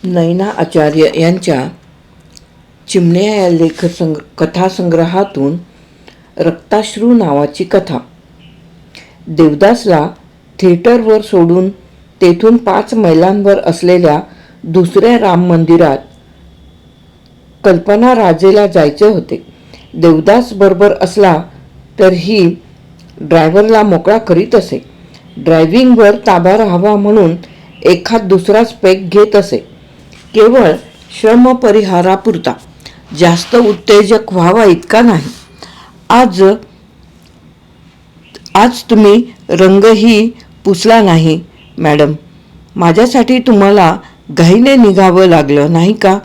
नैना आचार्य यांच्या चिमण्या या कथासंग्रहातून रक्ताश्रू नावाची कथा. देवदासला थिएटरवर सोडून तेथून 5 मैलांवर असलेल्या दुसऱ्या राम मंदिरात कल्पना राजेला जायचे होते. देवदास बरोबर असला तर ही ड्रायव्हरला मोकळा करीत असे. ड्रायव्हिंगवर ताबा राहावा म्हणून एखाद दुसराच पेग घेत असे, केवळ श्रमपरिहारापुरता, जास्त उत्तेजक व्हावा इतका नाही. आज तुम्ही रंगही पुसला नाही मॅडम. माझ्यासाठी तुम्हाला घाईने निघावं लागलं नाही का?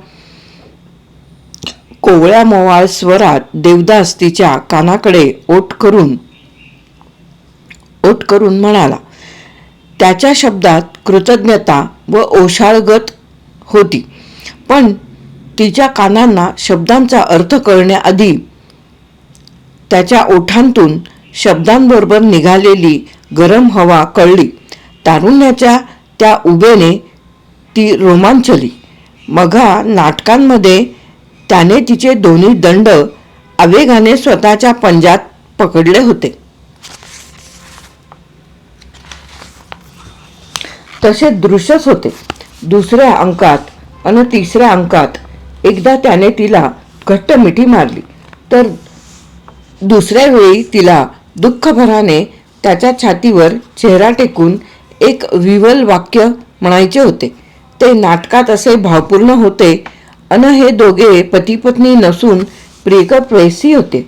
कोवळ्या मोवाळ स्वरात देवदास तिच्या कानाकडे ओठ करून म्हणाला. त्याच्या शब्दात कृतज्ञता व ओशाळगत होती, पण तिच्या कानांना शब्दांचा अर्थ कळण्याआधी त्याच्या ओठांतून शब्दांबरोबर निघालेली गरम हवा कळली. तारुण्याच्या त्या उभेने ती रोमांचली. मघा नाटकांमध्ये त्याने तिचे दोन्ही दंड आवेगाने स्वतःच्या पंजात पकडले होते. तसे दृश्यच होते. दुसऱ्या अंकात आणि तिसऱ्या अंकात एकदा त्याने तिला घट्ट मिठी मारली, तर दुसऱ्या वेळी तिला दुःखभराने त्याच्या छातीवर चेहरा टेकून एक विवल वाक्य म्हणायचे होते. ते नाटकात असे भावपूर्ण होते अन हे दोघे पतीपत्नी नसून प्रियकर-प्रेयसी होते.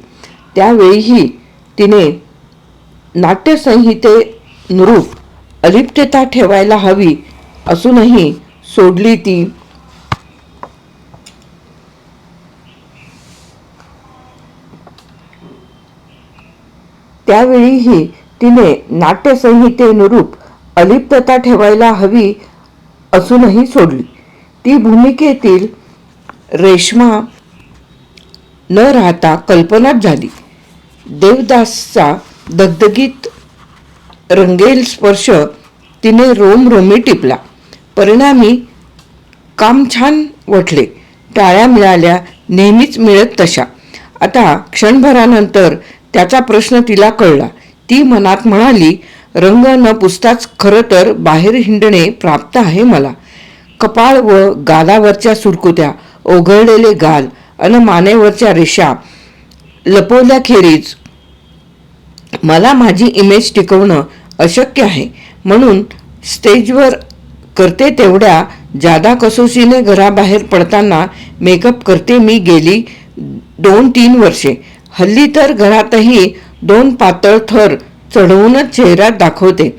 त्यावेळीही तिने नाट्यसंहितेनुरूप अलिप्तता ठेवायला हवी असूनही सोडली ती. त्यावेळीही तिने नाट्यसंहितेनुरूप अलिप्तता ठेवायला हवी असूनही सोडली. ती भूमिकेतील रेश्मा न राहता कल्पनाच झाली. देवदासचा दगदगीत रंगेल स्पर्श तिने रोमरोमी टिपला. परिणामी काम छान वठले. टाळ्या मिळाल्या, नेहमीच मिळत तशा. आता क्षणभरानंतर त्याचा प्रश्न तिला कळला. ती मनात म्हणाली, रंग न पुसताच खरं तर बाहेर हिंडणे प्राप्त आहे मला. कपाळ व गालावरच्या सुरकुत्या, ओघळलेले गाल अन मानेवरच्या रेषा लपवल्याखेरीज मला माझी इमेज टिकवणं अशक्य आहे. म्हणून स्टेजवर करते तेवढ्या जादा कसोशीने घराबाहेर पडताना मेकअप करते मी गेली 2-3 वर्षे. हल्ली तर घरातही 2 पातळ थर चढवूनच चेहरा दाखवते.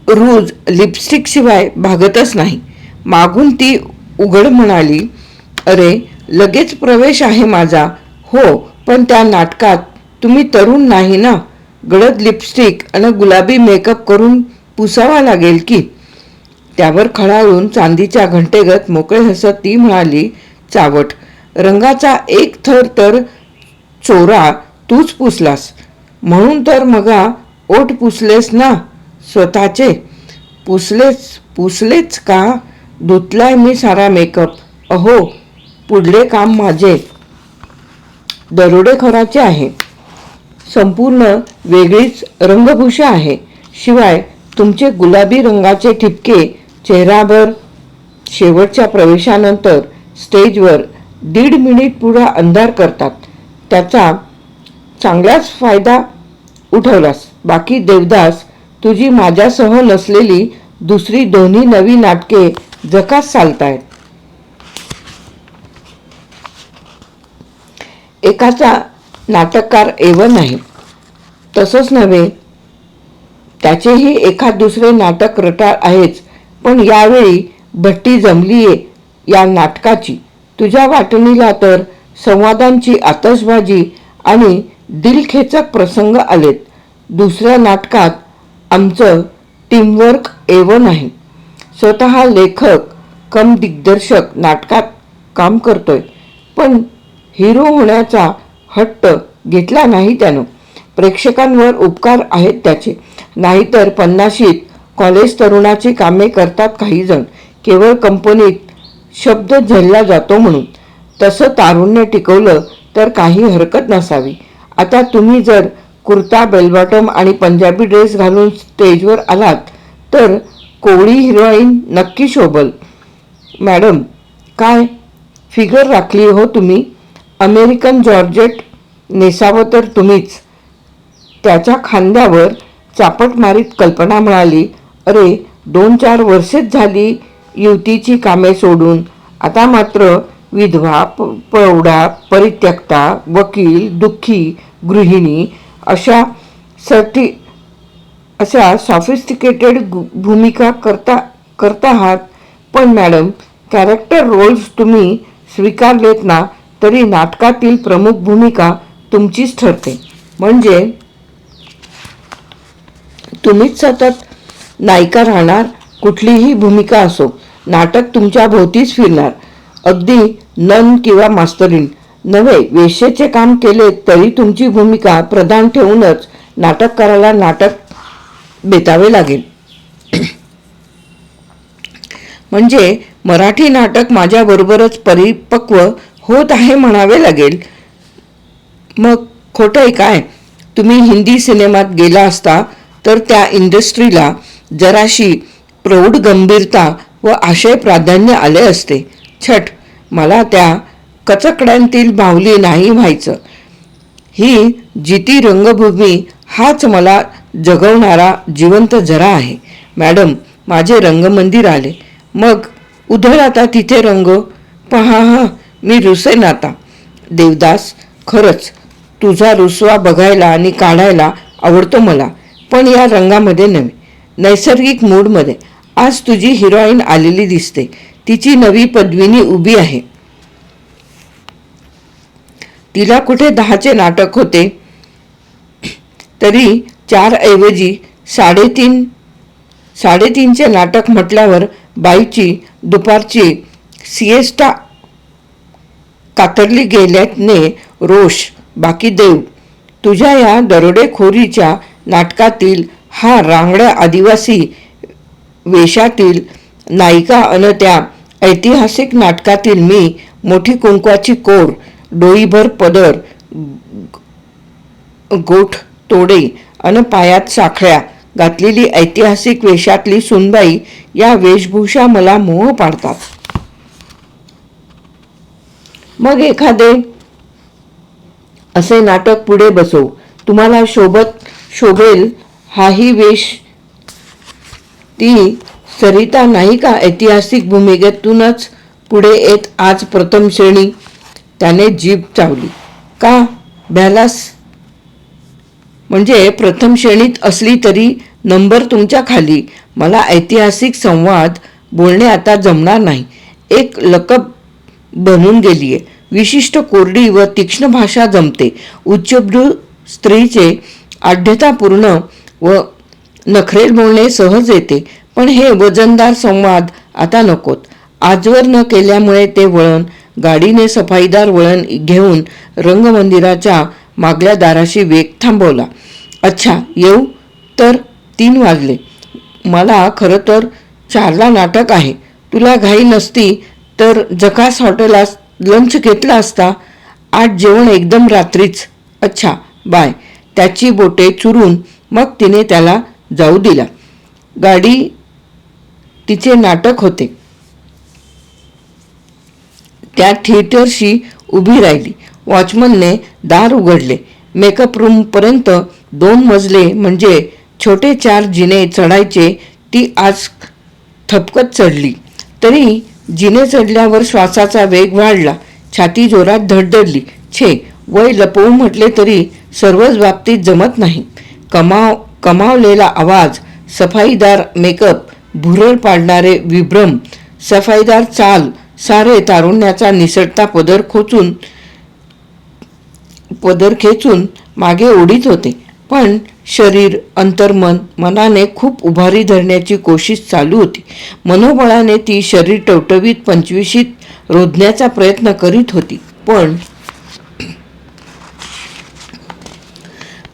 रूज लिपस्टिकशिवाय भागतच नाही. मागून ती उघड म्हणाली, अरे लगेच प्रवेश आहे माझा. हो, पण त्या नाटकात तुम्ही तरुण नाही ना. गडद लिपस्टिक आणि गुलाबी मेकअप करून पुसावा लागेल की. त्यावर खळाळून चांदीच्या घंटेगत मोकळे हसत ती म्हणाली, चावट. रंगाचा एक थर तर चोरा तूच पुसलास, म्हणून तर मगा ओठ पुसलेस ना स्वतःचे. पुसलेच का? धुतलाय मी सारा मेकअप. अहो, पुढले काम माझे दरोडेखोराचे आहे. संपूर्ण वेगळीच रंगभूषा आहे. शिवाय तुमचे गुलाबी रंगाचे ठिपके चेहराभर. शेवटच्या प्रवेशानंतर स्टेजवर 1.5 मिनिट पुरा अंधार करतात. त्याचा चांगलाच फायदा उठवलास. बाकी देवदास, तुझी माझ्यासह नसलेली दुसरी दोन्ही नवी नाटके जकास चालतायत. एकाचा नाटककार एवं नाही. तसंच नव्हे, त्याचेही एखाद दुसरे नाटक रटाळ आहेच. पण यावेळी भट्टी जमलीये या नाटकाची. तुझ्या वाटणीला तर संवादांची आतषबाजी आणि दिलखेचक प्रसंग आलेत. दुसऱ्या नाटकात आमचं टीमवर्क एवं नाही. स्वतः लेखक कम दिग्दर्शक नाटकात काम करतोय, पण हिरो होण्याचा हट्ट घेतला नाही त्यानं. प्रेक्षकांवर उपकार आहेत त्याचे. नाहीतर 50शीत कॉलेज तरुणाची कामे करतात काही जण. केवळ कंपनीत शब्द झेलला जातो म्हणून. तसं तारुण्य टिकवलं तर काही हरकत नसावी. आता तुम्ही जर कुर्ता बेलबॉटम आणि पंजाबी ड्रेस घालून स्टेजवर आलात तर कोवळी हिरोईन नक्की शोभल. मॅडम, काय फिगर राखली हो तुम्ही. अमेरिकन जॉर्जेट नेसावं तर तुम्हीच. त्याच्या खांद्यावर चापट मारीत कल्पना म्हणाली, अरे 2-4 वर्षेच झाली युवतीची कामे सोडून. आता मात्र विधवा, प्रौढा, परित्यक्ता, वकील, दुःखी, गृहिणी अशा सॉफिस्टिकेटेड भूमिका करता आहात. पण मॅडम, कॅरेक्टर रोल्स तुम्ही स्वीकारलेत ना तरी नाटकातील प्रमुख भूमिका तुमचीच ठरते. म्हणजे तुम्हीच सतत नायिका राहणार. कुठलीही भूमिका असो, नाटक तुमच्या भोवतीच फिरणार. अगदी नन किंवा मास्तरीन नव्हे, वेश्येचे काम केले तरी तुमची भूमिका प्रधान ठेवूनच नाटककाराला नाटक बेतावे लागेल. म्हणजे मराठी नाटक माझ्याबरोबरच परिपक्व होत आहे म्हणावे लागेल. मग खोटंय काय. तुम्ही हिंदी सिनेमात गेला असता तर त्या इंडस्ट्रीला जराशी प्रौढ गंभीरता व आशय प्राधान्य आले असते. छट, मला त्या कचकड्यांतील बाहुली नाही व्हायचं. ही जिती रंगभूमी हाच मला जगवणारा जिवंत झरा आहे. मॅडम, माझे रंगमंदिर आले. मग उधळ आता तिथे रंग. पहा मी रुसेन आता. देवदास, खरंच तुझा रुसवा बघायला आणि काढायला आवडतो मला, पण या रंगामध्ये नव्हे, नैसर्गिक मूडमध्ये. आज तुझी हिरोईन आलेली दिसते. तिची नवी पद्मिनी उभी आहे. तिला कुठे 10चे नाटक होते, तरी 4 ऐवजी 3.5चे नाटक म्हटल्यावर बाईची दुपारची सिएस्टा कातरली गेल्याने रोष. बाकी देव, तुझ्या या दरोडेखोरीच्या नाटकातील हा रांगड्या आदिवासी वेशातील नायिका अन त्या ऐतिहासिक नाटकातील मी मोठी कुंकवाची कोर, डोईभर पदर, गोठ तोडे अन पायात साखळ्या घातलेली ऐतिहासिक वेशातली सुनबाई या वेशभूषा मला मोह पाडतात. मग एखादे असे नाटक पुढे बसव. तुम्हाला शोभेल हाही वेश. ती सरिता नाही का ऐतिहासिक भूमिकेतूनच पुढे येत आज प्रथम श्रेणी. त्याने जीभ चावली. का भ्यालास. म्हणजे प्रथम श्रेणीत असली तरी नंबर तुमच्या खाली. मला ऐतिहासिक संवाद बोलणे आता जमणार नाही. एक लकब बनून गेलीये. विशिष्ट कोरडी व तीक्ष्ण भाषा जमते. उच्चभ्रू स्त्रीचे आढ्यतापूर्ण व नखरेल बोलणे सहज येते. पण हे वजनदार संवाद आता नकोत. आजवर न केल्यामुळे ते वळण गाडीने सफाईदार वळण घेऊन रंगमंदिराच्या मागल्या दाराशी वेग थांबवला. अच्छा, येऊ. तर 3 वाजले. मला खरं तर 4ला नाटक आहे. तुला घाई नसती तर जकास हॉटेलात लंच घेतला असता. 8 जेवण एकदम रात्रीच. अच्छा, बाय. त्याची बोटे चुरून मग तिने त्याला जाऊ दिला. गाडी तिचे नाटक होते त्या थिएटरशी उभी राहिली. वॉचमनने दार उघडले. मेकअप रूमपर्यंत 2 मजले म्हणजे छोटे 4 जिने चढायचे. ती आज थपकत चढली. तरी जिने चढल्यावर श्वासाचा वेग वाढला. छाती जोरात धडधडली. छे, वय लपवून म्हटले तरी सर्वच बाबतीत जमत नाही. कमावलेला आवाज, सफाईदार मेकअप, भुरळ पाडणारे विभ्रम, सफाईदार चाल सारे तारुण्याचा निसटता पदर खेचून मागे ओढीत होते. पण शरीर, अंतर्मन, मनाने खूप उभारी धरण्याची कोशिश चालू होती. मनोबळाने ती शरीर टवटवीत 25शीत रोधण्याचा प्रयत्न करीत होती.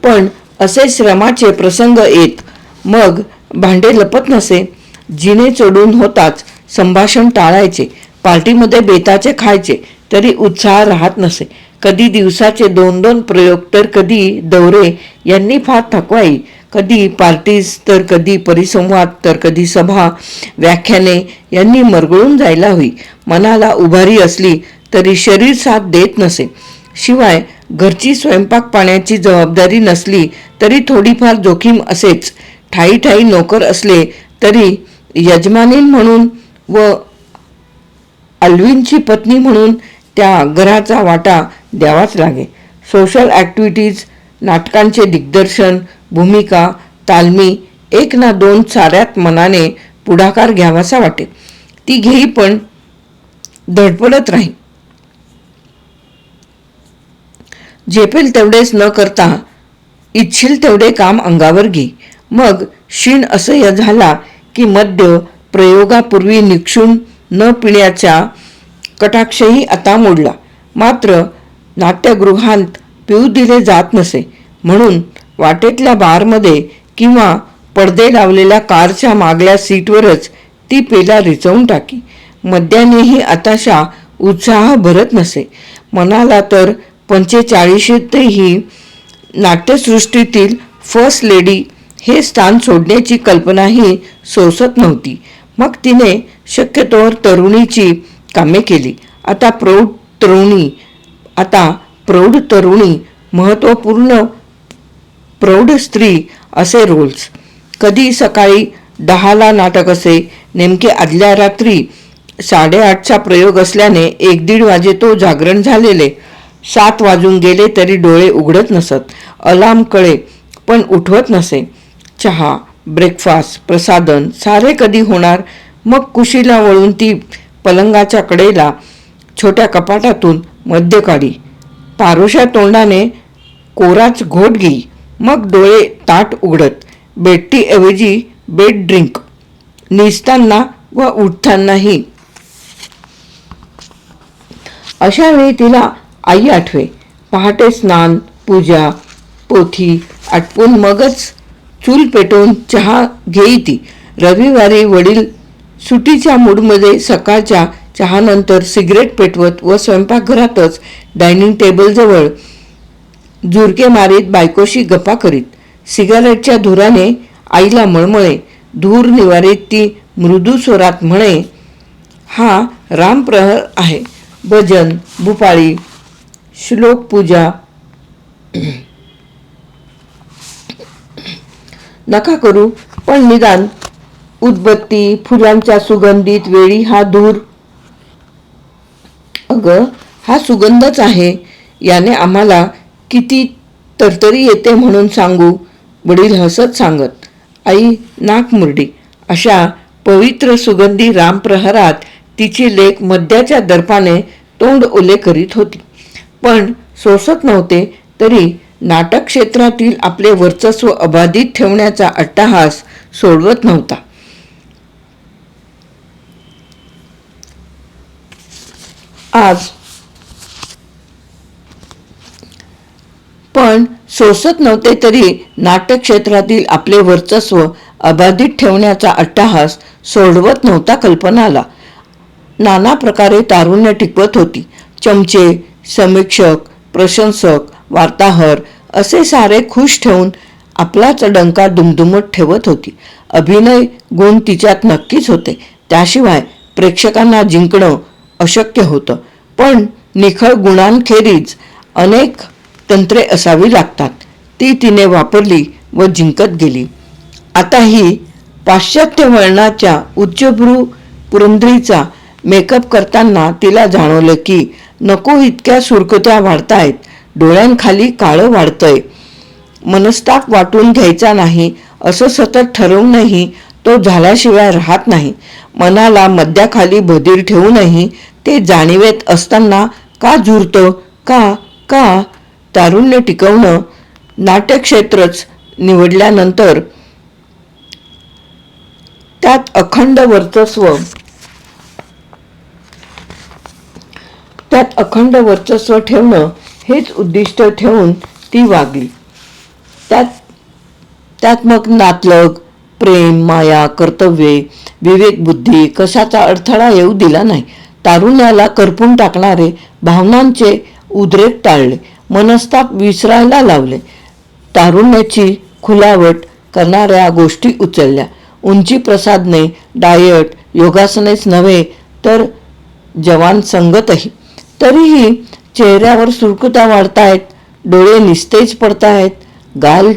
पण असे श्रमाचे प्रसंग येत. मग भांडे लपत नसे. जिने चढून होताच संभाषण टाळायचे, पार्टीमध्ये बेताचे खायचे, तरी उत्साह राहत नसे. कधी दिवसाचे 2-2 प्रयोग, तर कधी दौरे यांनी फार थकवाई. कधी पार्टीज, तर कधी परिसंवाद, तर कधी सभा व्याख्याने यांनी मरगळून जायला हवी. मनाला उभारी असली तरी शरीर साथ देत नसे. शिवाय घरची स्वयंपाक पाण्याची जबाबदारी नसली तरी थोडीफार जोखीम असेच. ठाई ठाई नोकर असले तरी यजमानीन म्हणून व आल्विनची पत्नी म्हणून त्या घराचा वाटा द्यावाच लागे. सोशल ॲक्टिव्हिटीज, नाटकांचे दिग्दर्शन, भूमिका, तालमी, 1 ना 2 साऱ्यात मनाने पुढाकार घ्यावासा वाटे. ती घेई, पण धडपडत राही. झेपेल तेवढेच न करता इच्छिल तेवढे काम अंगावर घे. मग क्षीण असह्य झाला की मद्य प्रयोगापूर्वी निक्षून न पिण्याचा कटाक्षही आता मोडला. मात्र नाट्यगृहात पिऊ दिले जात नसे, म्हणून वाटेतल्या बारमध्ये किंवा पडदे लावलेल्या कारच्या मागल्या सीटवरच ती पेला रिचवून टाकी. मद्यानेही आताशा उत्साह भरत नसे. मनाला तर 45तही नाट्यसृष्टीतील फर्स्ट लेडी हे स्थान सोडण्याची कल्पनाही सोसत नव्हती. मग तिने शक्यतोवर तरुणीची कामे केली. आता प्रौढ तरुणी, महत्त्वपूर्ण प्रौढ स्त्री असे रोल्स. कधी सकाळी 10ला नाटक असे. नेमके आदल्या रात्री 8:30चा प्रयोग असल्याने 1-1:30 वाजे तो जागरण झालेले. 7 वाजून गेले तरी डोळे उघडत नसत. अलार्म कळे पण उठवत नसे. चहा, ब्रेकफास्ट, प्रसाधन सारे कधी होणार. मग कुशीला वळून ती पलंगाच्या कडेला छोट्या कपाटातून मद्य काढी. पारोशा तोंडाने कोराच घोट घेई. मग डोळे ताट उघडत. बेडटीऐवजी बेड ड्रिंक. निजताना व उठतानाही. अशा वेळी तिला आई आठवे. पहाटे स्नान, पूजा, पोथी आटपून मगच चूल पेटवून चहा घेई ती. रविवारी वडील सुटीच्या मूडमध्ये सकाळच्या चहानंतर सिगरेट पेटवत व स्वयंपाकघरातच डायनिंग टेबलजवळ झुरके मारीत बायकोशी गप्पा करीत. सिगारेटच्या धुराने आईला मळमळे. धूर निवारीत ती मृदू स्वरात म्हणे, हा रामप्रहर आहे. भजन, भूपाळी, श्लोकपूजा नका करू, पण निदान उदबत्ती, फुलांच्या सुगंधित वेळी हा धूर. अगं, हा सुगंधच आहे. याने आम्हाला किती तरतरी येते म्हणून सांगू. वडील हसत सांगत. आई नाक मुरडी. अशा पवित्र सुगंधी रामप्रहरात तिची लेक मद्याच्या दर्पाने तोंड ओले करीत होती. पण सोसत नव्हते तरी नाटक क्षेत्रातील आपले वर्चस्व अबाधित ठेवण्याचा अट्टहास सोडवत नव्हता. कल्पनाला नाना प्रकारे तारुण्य टिकवत होती. चमचे, समीक्षक, प्रशंसक, वार्ताहर असे सारे खुश ठेवून आपलाच डंका दुमदुमत ठेवत होती. अभिनय गुण तिच्यात नक्कीच होते. त्याशिवाय प्रेक्षकांना जिंकणं अशक्य होतं. पण निखळ गुणांखेरीज अनेक तंत्रे असावी लागतात. ती तिने वापरली व जिंकत गेली. आता ही पाश्चात्य वळणाच्या उच्चभ्रू पुरंदरीचा मेकअप करताना तिला जाणवलं की नको इतक्या सुरकुत्या वाढतायत. डोळ्यांखाली काळं वाढतंय. मनस्ताप वाटून घ्यायचा नाही असं सतत ठरवूनही तो झाल्याशिवाय राहत नाही. मनाला मद्याखाली बधीर ठेवूनही ते जाणीवेत असताना का झुरतं? का तारुण्य टिकवणं नाट्यक्षेत्रच निवडल्यानंतर त्यात अखंड वर्चस्व ठेवणं हेच उद्दिष्ट ठेवून ती वागली. त्यात मग नातलग, प्रेम, माया, कर्तव्ये, विवेकबुद्धी कशाचा अडथळा येऊ दिला नाही. तारुण्याला करपून टाकणारे भावनांचे उद्रेक टाळले, मनस्ताप विसरायला लावले. तारुण्याची खुलावट करणाऱ्या गोष्टी उचलल्या. उंची प्रसाधने, डायट, योगासनेच नव्हे तर जवान संगतही. तरीही चेहऱ्यावर सुरकुत्या वाढतायत, डोळे निस्तेज पडतायत, गाल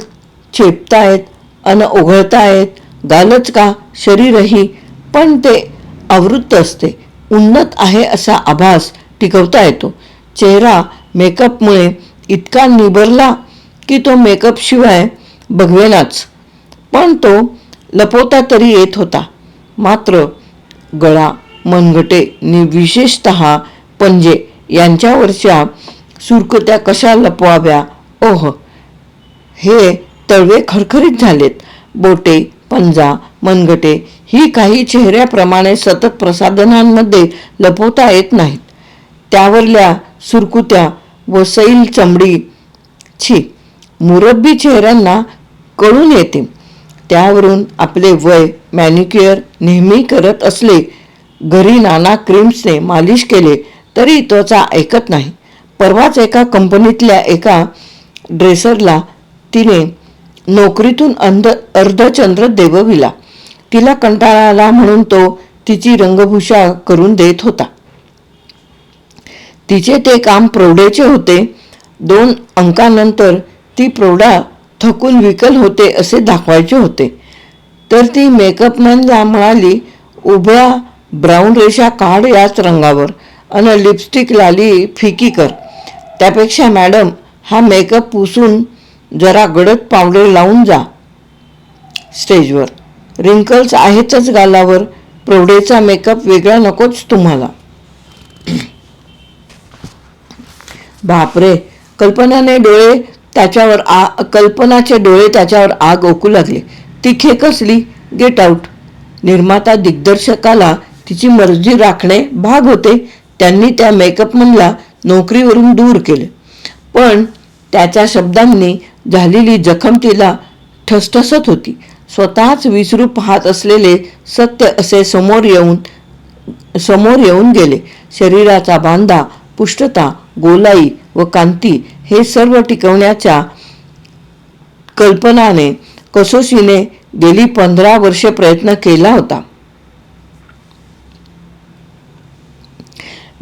चेपतायत अन ओघळतायत. गालच का, शरीरही, पण ते आवृत्त असते. उन्नत आहे असा आभास टिकवता येतो. चेहरा मेकअपमुळे इतका निबरला की तो मेकअपशिवाय बघवेनाच, पण तो लपवता तरी येत होता. मात्र गळा, मनगटे नि विशेषतः पंजे यांच्यावरच्या सुरकुत्या कशा लपवाव्या? ओह, हे तळवे खरखरीत झालेत. बोटे, पंजा, मनगटे ही काही चेहऱ्याप्रमाणे सतत प्रसाधनांमध्ये लपवता येत नाहीत. त्यावरल्या सुरकुत्या व सैल चमडी, छी, मुरब्बी चेहऱ्यांना कळून येते. त्यावरून आपले वय मॅनिक्युअर नेहमी करत असले, घरी नाना क्रीम्सने मालिश केले तरी त्वचा ऐकत नाही. परवाच एका कंपनीतल्या एका ड्रेसरला तिने नोकरीतून अर्धचंद्र देवविला. तिला कंटाळा आला म्हणून तो तिची रंगभूषा करून देत होता. तिचे ते काम प्रौढेचे होते. 2 अंकानंतर ती प्रौढा थकून विकल होते असे दाखवायचे होते. तर ती मेकअपमॅनला म्हणाली, उभ्या ब्राऊन रेषा काढ याच रंगावर अन लिपस्टिक लाली फिकी कर. त्यापेक्षा मॅडम, हा मेकअप पुसून जरा गडद पावडर लावून जा स्टेजवर. रिंकल्स आहेतच गालावर. प्रौढेचा मेकअप वेगळा नकोच तुम्हाला. बापरे, कल्पनाचे डोळे त्याच्यावर आग ओकू लागले. ती खेकसली. Get out. निर्माता दिग्दर्शकाला तिची मर्जी राखणे भाग होते. त्यांनी त्या मेकअपमनला नोकरीवरून दूर केले. पण त्याच्या शब्दांनी झालेली जखम तिला ठसठसत होती. स्वतःच विसरू पाहत असलेले सत्य असे समोर येऊन गेले. शरीराचा बांधा, पुष्टता, गोलाई व कांती हे सर्व टिकवण्याच्या कल्पनाने कसोशीने गेली 15 वर्षे प्रयत्न केला होता.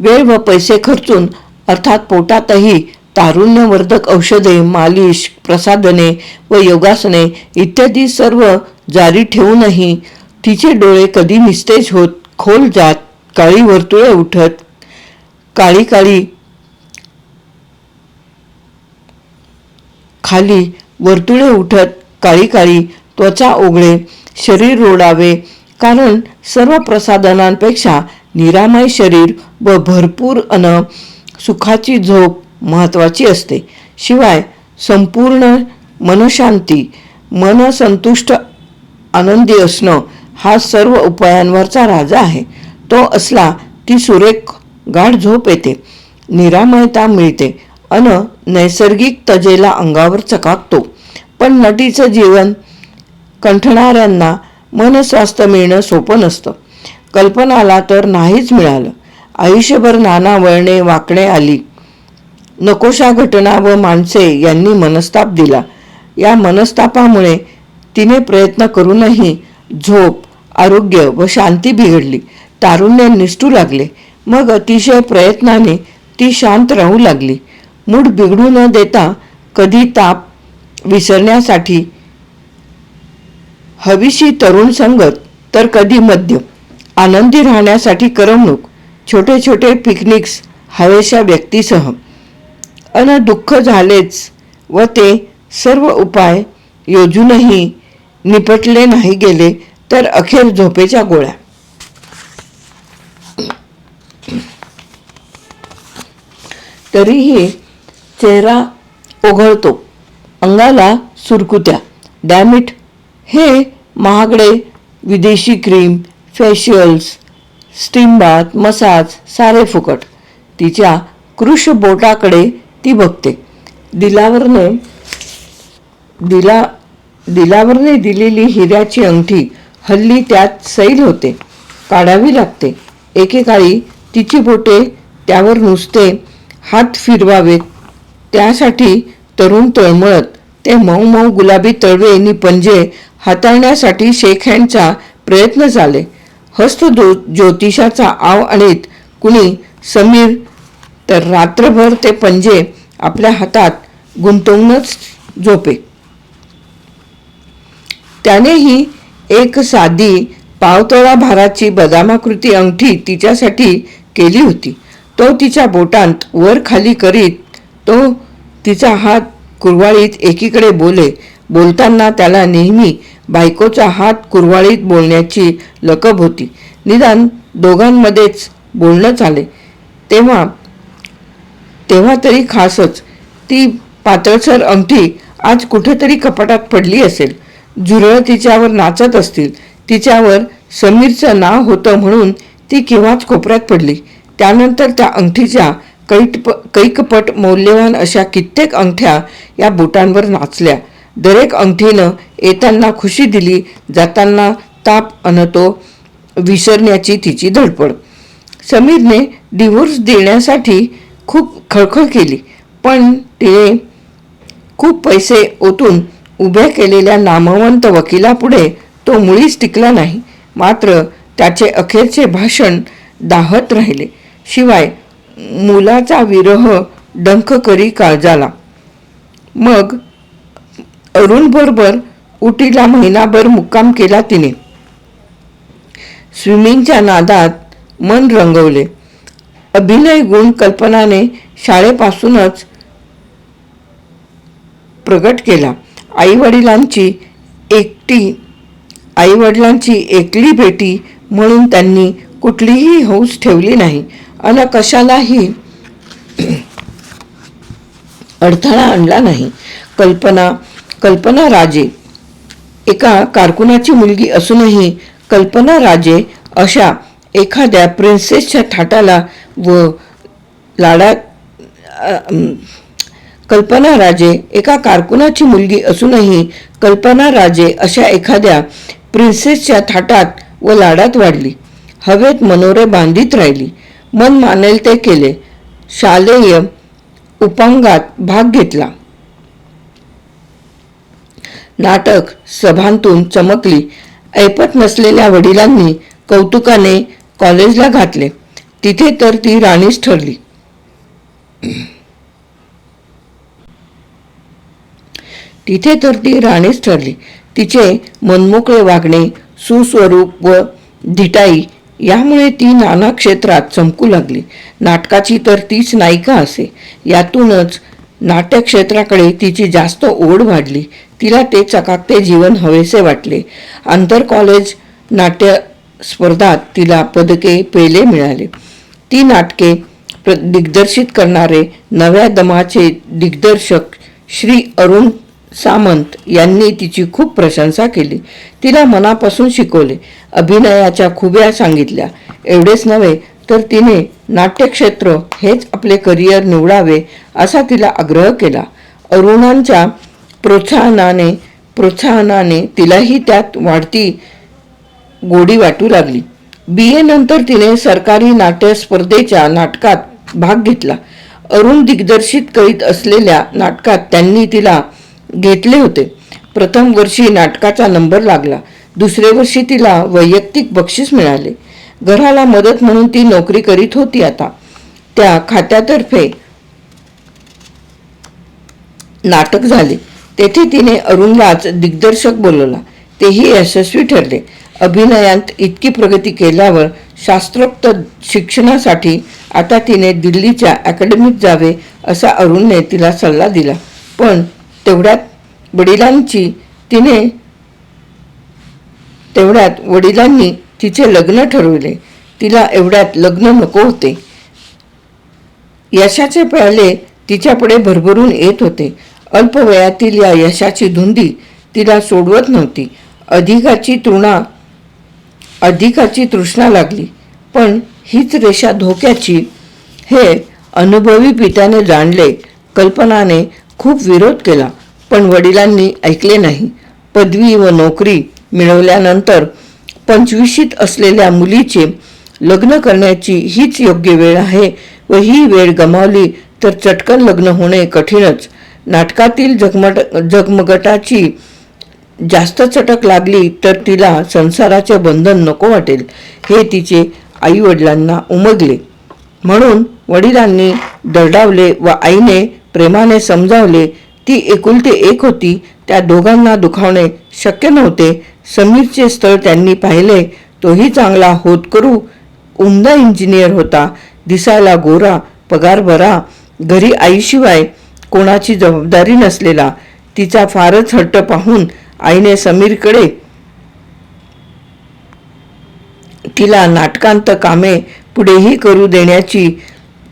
वेळ व पैसे खर्चून, अर्थात पोटातही तारुण्यवर्धक औषधे, मालिश, प्रसाधने व योगासने इत्यादी सर्व जारी ठेवूनही तिचे डोळे कधी निस्तेज होत, खोल जात, काळी वर्तुळे उठत, खाली वर्तुळे उठत, काळी त्वचा ओघळे, शरीर रोडावे. कारण सर्व प्रसाधनांपेक्षा निरामय शरीर व भरपूर अन सुखाची झोप महत्वाची असते. शिवाय संपूर्ण मनशांती, मनसंतुष्ट आनंदी असणं हा सर्व उपायांवरचा राजा आहे. तो असला ती सुरेख गाढ झोप येते, निरामयता मिळते अन नैसर्गिक तजेला अंगावर चकाकतो. पण नटीचं जीवन कंठणाऱ्यांना मनस्वास्थ्य मिळणं सोपं नसतं. कल्पनाला तर नाहीच मिळालं. आयुष्यभर नाना वळणे वाकणे आली. नकोशा घटना व माणसे यांनी मनस्ताप दिला. या मनस्तापामुळे तिने प्रयत्न करूनही झोप, आरोग्य व शांती बिघडली. तारुण्य निसटू लागले. मग अतिशय प्रयत्नाने ती शांत राहू लागली. मूड बिघडू न देता कधी ताप विसरण्यासाठी हवीशी तरुण संगत, तर कधी मद्य, आनंदी राहण्यासाठी करमणूक, छोटे छोटे पिकनिक्स हवेशा व्यक्तीसह. अन दुःख झालेच व ते सर्व उपाय योजूनही निपटले नाही गेले तर अखेर झोपेच्या गोळ्या. तरीही चेहरा ओघळतो, अंगाला सुरकुत्या. डॅमिट, हे महागडे विदेशी cream, facials, steam bath, massage सारे फुकट. तिच्या कृश बोटाकडे ती बघते. दिलावरने दिलेली हिऱ्याची अंगठी हल्ली त्यात सैल होते, काढावी लागते. एकेकाळी तिची बोटे त्यावर नुसते हात फिरवावेत त्यासाठी तरुण तळमळत. ते मऊ मऊ गुलाबी तळवे नि पंजे हाताळण्यासाठी शेकहँडचा प्रयत्न झाले. हस्त ज्योतिषाचा आव आणीत कुणी समीर तर रात्रभर ते पंजे आपल्या हातात गुंतवूनच झोपे. त्यानेही एक साधी पावतळा भाराची बदामाकृती अंगठी तिच्यासाठी केली होती. तो तिच्या बोटांत वर खाली करीत तो तिचा हात कुरवाळीत एकीकडे बोले. बोलताना त्याला नेहमी बायकोचा हात कुरवाळीत बोलण्याची लकब होती. निदान दोघांमध्येच बोलणं चाले तेव्हा तरी खासच. ती पातळसर अंगठी आज कुठेतरी कपाटात पडली असेल. झुरळ तिच्यावर नाचत असतील. तिच्यावर समीरचं नाव होतं म्हणून ती केव्हाच कोपऱ्यात पडली. त्यानंतर त्या अंगठीच्या कैकपट मौल्यवान अशा कित्येक अंगठ्या या बोटांवर नाचल्या. दरेक अंगठीनं येताना खुशी दिली, जाताना ताप अनतो विसरण्याची तिची धडपड. समीरने डिव्होर्स देण्यासाठी खूप खळखळ केली, पण तिने खूप पैसे ओतून उभ्या केलेल्या नामवंत वकिलापुढे तो मुळीच टिकला नाही. मात्र त्याचे अखेरचे भाषण दाहत राहिले. शिवाय मुलाचा विरह डंख करी काळजाला. मग अरुणबरोबर उटीला महिनाभर मुक्काम केला तिने. स्विमिंगच्या नादात मन रंगवले. अभिनय गुण कल्पनाने शाळेपासूनच प्रगट केला. आईवडिलांची एकली बेटी म्हणून त्यांनी कुठलीही हौस ठेवली नाही अन कशालाही अडथळा आणला नाही. कल्पना राजे एका कारकुनाची मुलगी असूनही कल्पना राजे अशा एखाद्या प्रिन्सेसच्या थाटाला व लाडात कल्पना राजे एका कारकुनाची मुलगी असूनही कल्पना राजे अशा एखाद्या प्रिन्सेसच्या थाटात व लाडात वाढली. हवेत मनोरे बांधित राहिली. मन मानेल ते केले. शालेय उपांगात भाग घेतला. नाटक सभांतून चमकली. ऐपत नसलेल्या वडिलांनी कौतुकाने कॉलेजला घातले. तिथे तर ती राणीच ठरली. तिचे मनमोकळे वागणे, सुस्वरूप व धिटाई यामुळे ती नाना क्षेत्रात चमकू लागली. नाटकाची तर तीच नायिका असे. यातूनच नाट्य क्षेत्राकडे तिची जास्त ओढ वाढली. तिला ते चकाकते जीवन हवेसे वाटले. आंतर कॉलेज नाट्य स्पर्धात तिला पदके पेले मिळाले. ती नाटके दिग्दर्शित करणारे नव्या दमाचे दिग्दर्शक श्री अरुण सामंत यांनी तिची खूप प्रशंसा केली. तिला मनापासून शिकवले. अभिनयाच्या खुब्या सांगितल्या. एवढेच नव्हे तर तिने नाट्यक्षेत्र हेच आपले करिअर निवडावे असा तिला आग्रह केला. अरुणांच्या प्रोत्साहनाने तिलाही त्यात वाढती गोडी वाटू लागली. BA नंतर तिने सरकारी नाट्य स्पर्धेच्या नाटकात भाग घेतला. अरुण दिग्दर्शित करीत असलेल्या नाटकात त्यांनी तिला घेतले होते. प्रथम वर्षी नाटकाचा नंबर लागला. दुसरे वर्षी तिला वैयक्तिक बक्षीस मिळाले. घराला मदत म्हणून ती नोकरी करीत होती. आता त्या खात्यातर्फे नाटक झाले. तेथे तिने अरुणलाच दिग्दर्शक बोलवला. तेही यशस्वी ठरले. अभिनयात इतकी प्रगती केल्यावर शास्त्रोक्त शिक्षणासाठी आता तिने दिल्लीच्या अकॅडमीत जावे असा अरुणने तिला सल्ला दिला. पण तेवढ्यात वडिलांनी तिचे लग्न ठरवले. तिला एवढ्यात लग्न नको होते. यशाचे प्याले तिच्यापुढे भरभरून येत होते. अल्पवयातील या यशाची धुंदी तिला सोडवत नव्हती. अधिकाची तृष्णा लागली. पण हीच रेषा धोक्याची हे अनुभवी पित्याने जाणले. कल्पनाने खूप विरोध केला, पण वडिलांनी ऐकले नाही. पदवी व नोकरी मिळवल्यानंतर 25शीत असलेल्या मुलीचे लग्न करण्याची हीच योग्य वेळ आहे व ही वेळ गमावली तर चटकन लग्न होणे कठीणच. नाटकातील जगमगटाची जास्त चटक लागली तर तिला संसाराचे बंधन नको वाटेल हे तिचे आईवडिलांना उमगले. म्हणून वडिलांनी दरडावले व आईने प्रेमाने समजावले. ती एकुलती एक होती. त्या दोघांना दुखावणे शक्य नव्हते. समीरचे स्थळ त्यांनी पाहिले. तोही चांगला होतकरू उमदा इंजिनियर होता. दिसायला गोरा, पगार बरा, घरी आईशिवाय कोणाची जबाबदारी नसलेला. तिचा फारच हट्ट पाहून आईने समीरकडे तिला नाटकांत कामे पुढेही करू देण्याची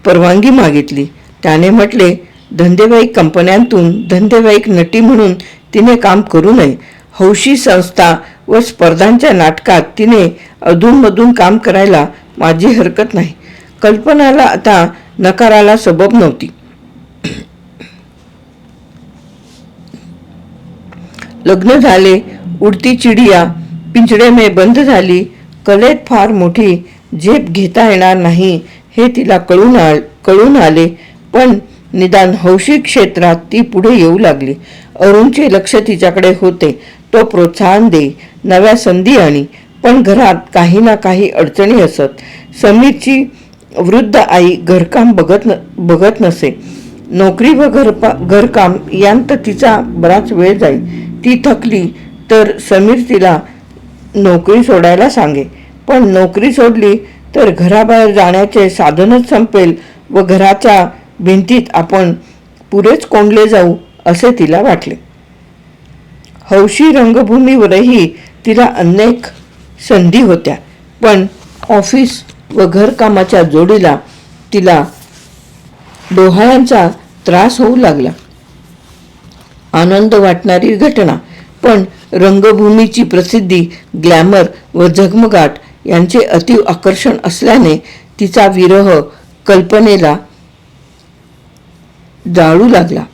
परवानगी मागितली. त्याने म्हटले, धंदेवाईक कंपन्यांतून धंदेवाईक नटी म्हणून तिने काम करू नये. हौशी संस्था व स्पर्धांच्या नाटकात तिने अधूनमधून काम करायला माझी हरकत नाही. कल्पनाला आता नकाराला सबब नव्हती. लग्न झाले. उडती चिडिया पिंजडे में बंद झाली. कलेत फार मोठी झेप घेता येणार नाही हे तिला कळून आले. पण निदान हौशी क्षेत्रात ती पुढे येऊ लागली. अरुणचे लक्ष तिच्याकडे होते. तो प्रोत्साहन दे, नव्या संधी आणी. पण घरात काही ना काही अडचणी असत. समीरची वृद्ध आई घरकाम बघत नसे. नोकरी व घरकाम यांत तिचा बराच वेळ जाई. ती थकली तर समीर तिला नोकरी सोडायला सांगे. पण नोकरी सोडली तर घराबाहेर जाण्याचे साधनच संपेल व घराच्या भिंतीत आपण पुरेच कोंडले जाऊ असे तिला वाटले. हौशी रंगभूमीवरही तिला अनेक संधी होत्या. पण ऑफिस व घरकामाच्या जोडीला तिला डोहाळ्यांचा त्रास होऊ लागला. आनंद वाटणारी घटना, पण रंगभूमीची प्रसिद्धी, ग्लॅमर व झगमगाट यांचे अतीव आकर्षण असल्याने तिचा विरह कल्पनेला जाळू लागला.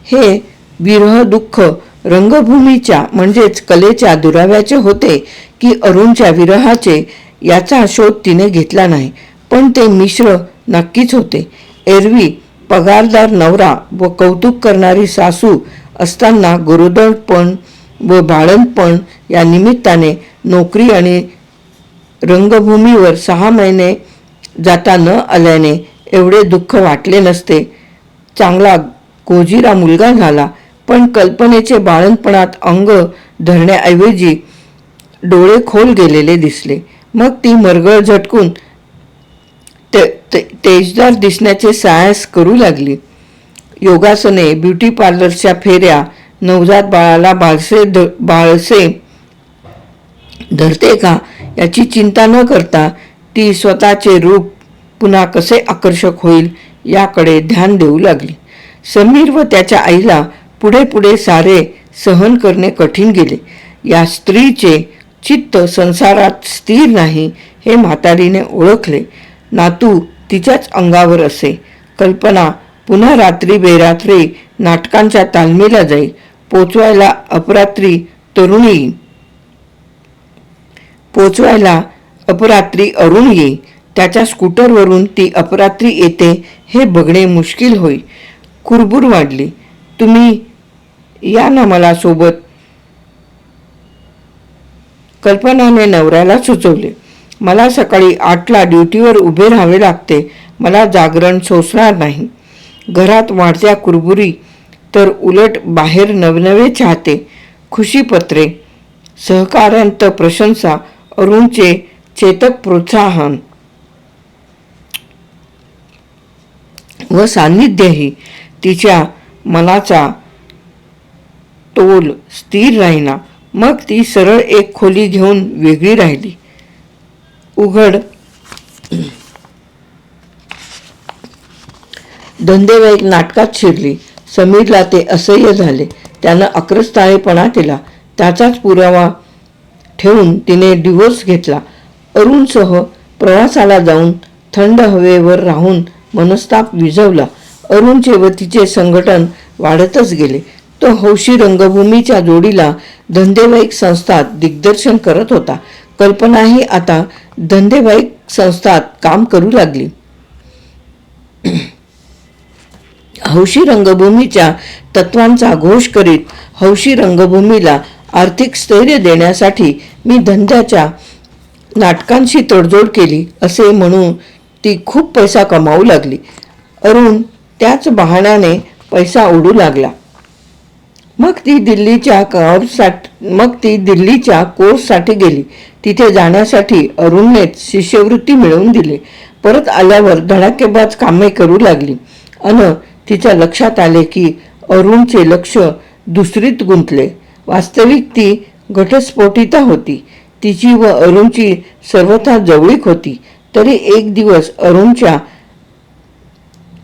हे विरह दुःख रंगभूमीच्या म्हणजेच कलेच्या दुराव्याचे होते की अरुणच्या विरहाचे याचा शोध तिने घेतला नाही. पण ते मिश्र नक्कीच होते. एरवी पगारदार नवरा व कौतुक करणारी सासू असताना गरोदरपण व बाळंतपण या निमित्ताने नोकरी आणि रंगभूमीवर 6 महिने जाता न आल्याने एवढे दुःख वाटले नसते. चांगला गोजिरा मुलगा झाला, पण कल्पनेचे बाळंतपणात अंग धरण्याऐवजी डोळे खोल गेलेले दिसले. मग ती मरगळ झटकून तेजदार दिसण्याचे साहस करू लागली. योगासने, ब्युटी पार्लरच्या फेऱ्या, नवजात बाळाला बाळसे धरते का याची चिंता न करता ती स्वतःचे रूप पुन्हा कसे आकर्षक होईल याकडे ध्यान देऊ लागली. समीर व त्याच्या आईला पुढे पुढे सारे सहन करणे कठीण गेले. या स्त्रीचे चित्त संसारात स्थिर नाही हे म्हातारीने ओळखले. नातू तिच्याच अंगावर असे. कल्पना पुन्हा रात्री बेरात्री नाटकांच्या तालमीला जाई. पोचवायला अपरात्री अरुण येई. त्याच्या स्कूटरवरून ती अपरात्री येते हे बघणे मुश्किल होई. कुरबुर वाढली. तुम्ही या ना मला सोबत, कल्पनाने नवऱ्याला सुचवले. मला सकाळी 8ला ड्युटीवर उभे राहावे लागते. मला जागरण सोसणार नाही. घरात वाढत्या कुरबुरी तर उलट बाहेर नवनवे चाहते, खुशीपत्रे, सहकार्यांत प्रशंसा, अरुणचे चेतक प्रोत्साहन व सान्निध्यही. तिच्या मनाचा तोल स्थिर राहिना. मग ती सरळ एक खोली घेऊन वेगळी राहिली. उघड धंदेवाईक नाटकात शिरली. समीरला ते असह्य झाले. त्यानं अक्रस्ताळेपणा केला. त्याचाच पुरावा ठेवून तिने डिवोर्स घेतला. अरुणसह प्रवासाला जाऊन थंड हवेवर राहून मनस्ताप विझवला. अरुणचे व तिचे संघटन वाढतच गेले. तो हौशी रंगभूमीच्या जोडीला धंदेवाईक संस्थात दिग्दर्शन करत होता. कल्पनाही आता धंदेवाईक संस्थात काम करू लागली. हौशी रंगभूमीच्या तत्वांचा घोष करीत हौशी रंगभूमीला आर्थिक स्थैर्य देण्यासाठी मी धंद्याच्या नाटकांशी तडजोड केली असे म्हणून ती खूप पैसा कमावू लागली. अरुण त्याच बहाण्याने पैसा उडू लागला. मग ती दिल्लीच्या कोर्ससाठी गेली. तिथे जाण्यासाठी अरुणनेच शिष्यवृत्ती मिळवून दिली. परत आल्यावर धडाकेबाज कामे करू लागली. तिच्या लक्षात आले की अरुणचे लक्ष दुसरीत गुंतले. वास्तविक ती घटस्फोटिता होती. तिची व अरुणची सर्वथा जवळीक होती. तरी एक दिवस अरुणच्या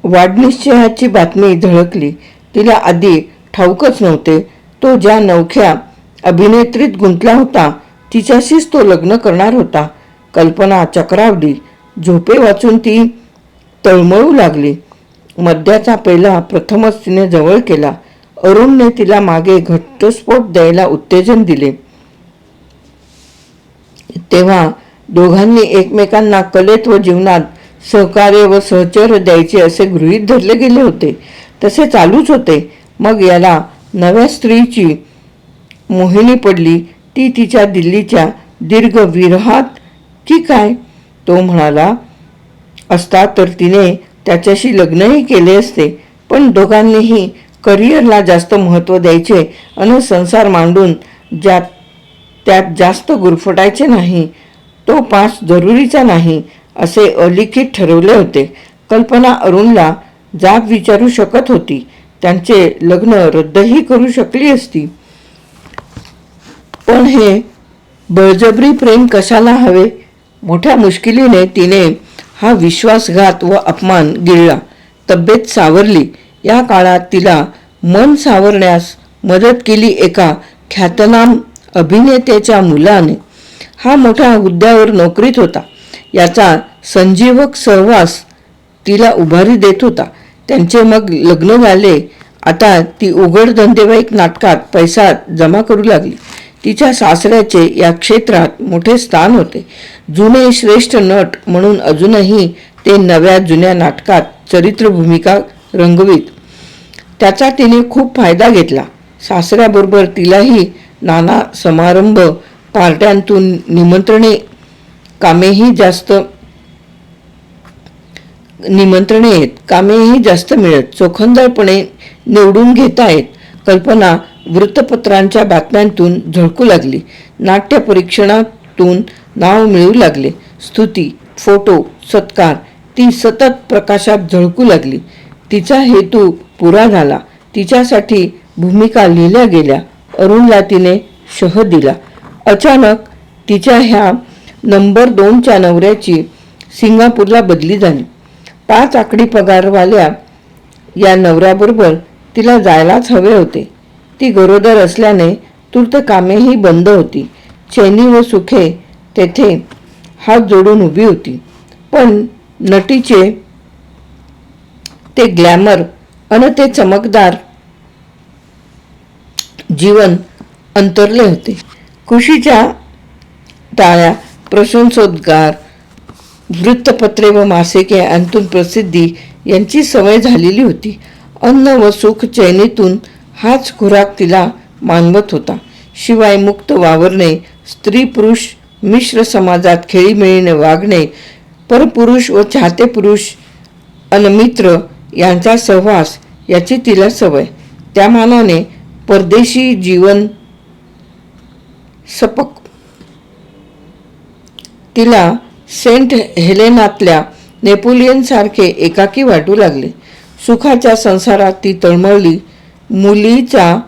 वाढनिश्चयाची बातमी झळकली. तिला आधी ठाऊकच नव्हते. तो ज्या नवख्या अभिनेत्रीत गुंतला होता तिच्याशीच तो लग्न करणार होता. कल्पना चक्रावली. झोपे वाचून ती तळमळू लागली. मद्याचा पेला प्रथमच तिने जवळ केला. अरुणने तिला मागे घटस्फोट द्यायला उत्तेजन दिले. तेव्हा दोघांनी एकमेकांना कलेत व जीवनात सहकार्य व सहचर्य द्यायचे असे गृहीत धरले गेले होते. तसे चालूच होते. मग याला नव्या स्त्रीची मोहिनी पडली. ती तिच्या दिल्लीच्या दीर्घ विरहात की काय? तो म्हणाला असता तर तिने त्याच्याशी लग्नही केले असते. पण दोघांनीही करिअरला जास्त महत्त्व द्यायचे आणि संसार मांडून त्यात जास्त गुरफटायचे नाही. तो पास जरुरीचा नाही असे अलिखित ठरवले होते. कल्पना अरुणला जाब विचारू शकत होती. त्यांचे लग्न रद्दही करू शकली असती. पण हे बळजबरी प्रेम कशाला हवे? मोठ्या मुश्किलीने तिने हा विश्वासघात व अपमान गिळला. तब्येत सावरली. या काळात तिला मन सावरण्यास मदत केली एका ख्यातनाम अभिनेत्याच्या मुलाने. हा मोठ्या हुद्द्यावर नोकरीत होता. याचा संजीवक सहवास तिला उभारी देत होता. त्यांचे मग लग्न झाले. आता ती उघड धंदेवाईक नाटकात पैसा जमा करू लागली. तिच्या सासऱ्याचे या क्षेत्रात मोठे स्थान होते. जुने श्रेष्ठ नट म्हणून अजूनही ते नव्या जुन्या नाटकात चरित्र भूमिका रंगवीत. त्याचा तिने खूप फायदा घेतला. सासऱ्याबरोबर तिलाही नाना समारंभ पार्ट्यांतून निमंत्रणे कामेही जास्त मिळत. चोखंदळपणे निवडून घेता येत. कल्पना वृत्तपत्रांच्या बातम्यांतून झळकू लागली. नाट्य परीक्षणातून नाव मिळू लागले. स्तुती, फोटो, सत्कार ती सतत प्रकाशात झळकू लागली. तिचा हेतू पुरा झाला. तिच्यासाठी भूमिका लिहिल्या गेल्या. अरुणला तिने शह दिला. अचानक तिच्या ह्या नंबर 2च्या नवऱ्याची सिंगापूरला बदली झाली. 5 आकडी पगारवाल्या या नवऱ्याबरोबर तिला जायलाच हवे होते. ती गरोदर असल्याने तूर्त कामेही बंद होती. चैनी व सुखे तेथे हात जोडून उभी होती. पण नटीचे ते ग्लॅमर आणि ते चमकदार जीवन अंतरले होते. खुशीच्या टाळ्या, प्रशंसोद्गार, वृत्तपत्रे व मासिके यांतून प्रसिद्धी यांची सवय झालेली होती. अन्न व सुख चैनीतून हाच खुराक तिला मानवत होता. शिवाय मुक्त वावरणे, स्त्री पुरुष मिश्र समाजात खेळीमेळीने वागणे, परपुरुष व चाहते पुरुष अनमित्र यांचा सहवास याची तिला सवय. त्या मानाने परदेशी जीवन सपक तिला सेंट हेलेनातल्या नेपोलियनसारखे एकाकी वाटू लागले. सुखाच्या संसारात ती तळमळली. मुलीचा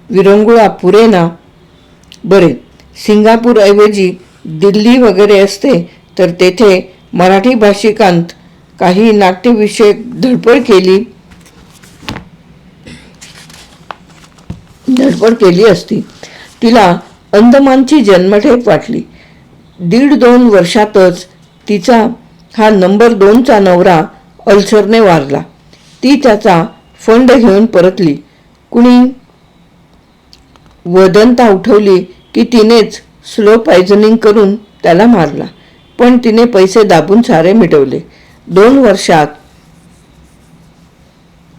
विरंगुळा पुरेना. बरे, सिंगापूरऐवजी दिल्ली वगैरे असते तर तेथे मराठी भाषिकांत काही नाट्यविषयक धडपड केली असती. तिला अंदमानची जन्मठेप वाटली. 1.5-2 वर्षातच तिचा हा नंबर 2चा नवरा अल्सरने वारला. ती त्याचा फंड घेऊन परतली. कुणी वदंता उठवली की तिनेच स्लो पॉयझनिंग करून त्याला मारला. पण तिने पैसे दाबून सारे मिटवले. 2 वर्षात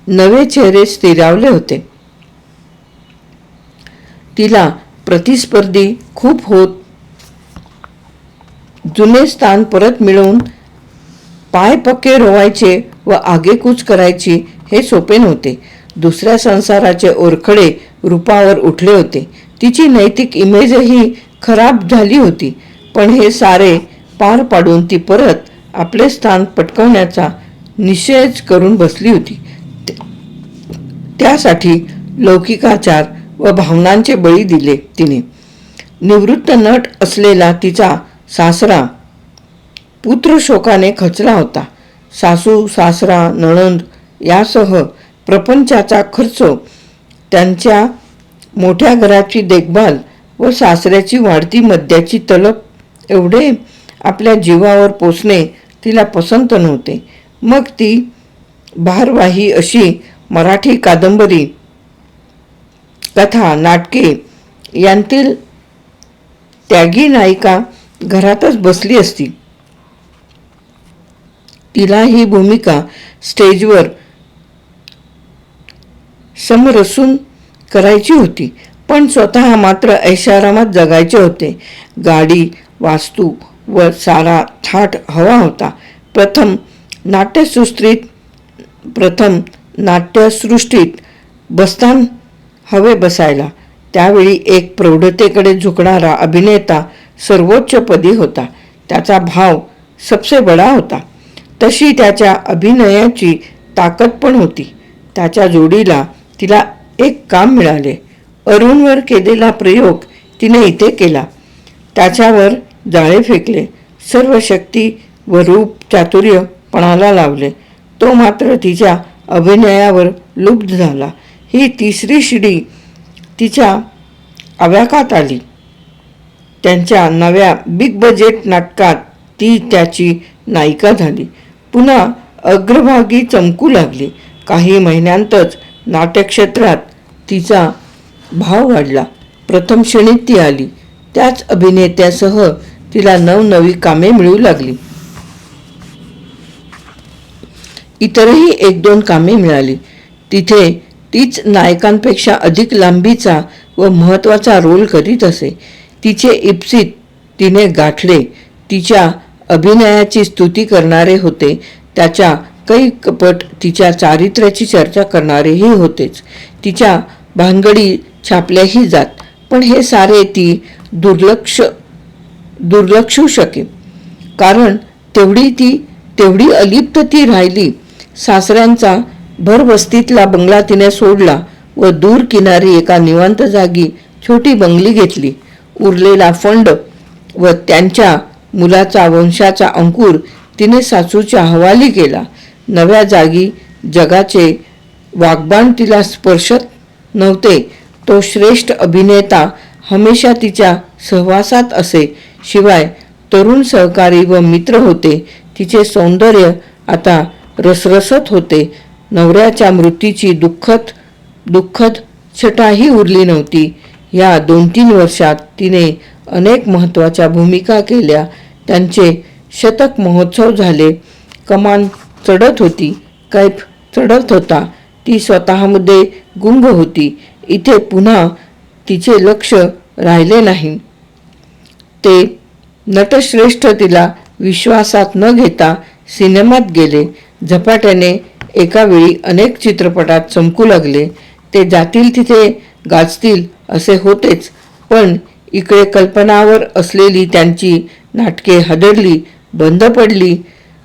नवे चेहरे स्थिरावले होते. तिला प्रतिस्पर्धी खूप होत जुने स्थान परत मिळवून पाय पक्के रोवायचे व आगेकूच करायची हे सोपे नव्हते. दुसऱ्या संसाराचे ओरखडे रूपावर उठले होते. तिची नैतिक इमेजही खराब झाली होती. पण हे सारे पार पाडून ती परत आपले स्थान पटकवण्याचा निश्चयच करून बसली होती. त्यासाठी लौकिकाचार व भावनांचे बळी दिले तिने. निवृत्त नट असलेला तिचा सासरा पुत्रशोकाने खचला होता. सासू सासरा नणंद यासह प्रपंचाचा खर्च, त्यांच्या मोठ्या घराची देखभाल व सासऱ्याची वाढती मद्याची तलब एवढे आपल्या जीवावर पोसणे तिला पसंत नव्हते. मग ती भारवाही अशी मराठी कादंबरी, कथा, नाटके यांतील त्यागी नायिका घरातच बसली असती. तिला ही भूमिका स्टेजवर समरसून करायची होती. पण स्वतः मात्र ऐशारामात जगायचे होते. गाडी, वास्तू व सारा थाट हवा होता. प्रथम नाट्यसृष्टीत बसतान हवे बसायला. त्यावेळी एक प्रौढतेकडे झुकणारा अभिनेता सर्वोच्च पदी होता. त्याचा भाव सबसे बडा होता. तशी त्याच्या अभिनयाची ताकद पण होती. त्याच्या जोडीला तिला एक काम मिळाले. अरुणवर केलेला प्रयोग तिने इथे केला. त्याच्यावर जाळे फेकले. सर्व शक्ती व रूप चातुर्य पणाला लावले. तो मात्र तिच्या अभिनयावर लुब्ध झाला. ही तिसरी शिडी तिच्या आव्याकात आली. त्यांच्या नव्या बिग बजेट नाटकात ती त्याची नायिका झाली. पुन्हा अग्रभागी चमकू लागली. काही महिन्यांतच नाट्यक्षेत्रात तिचा भाव वाढला. प्रथम श्रेणीत ती आली. त्याच अभिनेत्यासह तिला नवनवी कामे मिळू लागली. इतरही 1-2 कामे मिळाली. तिथे तीच नायकांपेक्षा अधिक लांबीचा व महत्त्वाचा रोल करीत असे. तिचे इप्सित तिने गाठले. तिच्या अभिनयाची स्तुती करणारे होते. त्याच्या कैकपट तिच्या चारित्र्याची चर्चा करणारेही होतेच. तिच्या भानगडी छापल्याही जात. पण हे सारे ती दुर्लक्षू शके. कारण तेवढी अलिप्त ती राहिली. सासऱ्यांचा भरवस्तीतला बंगला तिने सोडला व दूर किनारी एका निवांत जागी छोटी बंगली घेतली. उरलेला फंड व त्यांच्या मुलाचा वंशाचा अंकुर तिने सासूच्या हवाली केला. नव्या जागी जगाचे वाग्बाण तिला स्पर्शत नव्हते. तो श्रेष्ठ अभिनेता हमेशा तिच्या सहवासात असे. शिवाय तरुण सहकारी व मित्र होते. तिचे सौंदर्य आता रसरसत होते. नवऱ्याच्या मृत्यूची दुःखद छटाही उरली नव्हती. या 2-3 वर्षात तिने अनेक महत्त्वाच्या भूमिका केल्या. त्यांचे शतक महोत्सव झाले. कमान चढत होती. कैफ चढत होता. ती स्वतःमध्ये गुंग होती. इथे पुन्हा तिचे लक्ष राहिले नाही. ते नटश्रेष्ठ तिला विश्वासात न घेता सिनेमात गेले. झपाट्याने एका वेळी अनेक चित्रपटात चमकू लागले. ते जातील तिथे गाजतील असे होतेच. पण इकडे कल्पनावर असलेली त्यांची नाटके हादरली, बंद पडली.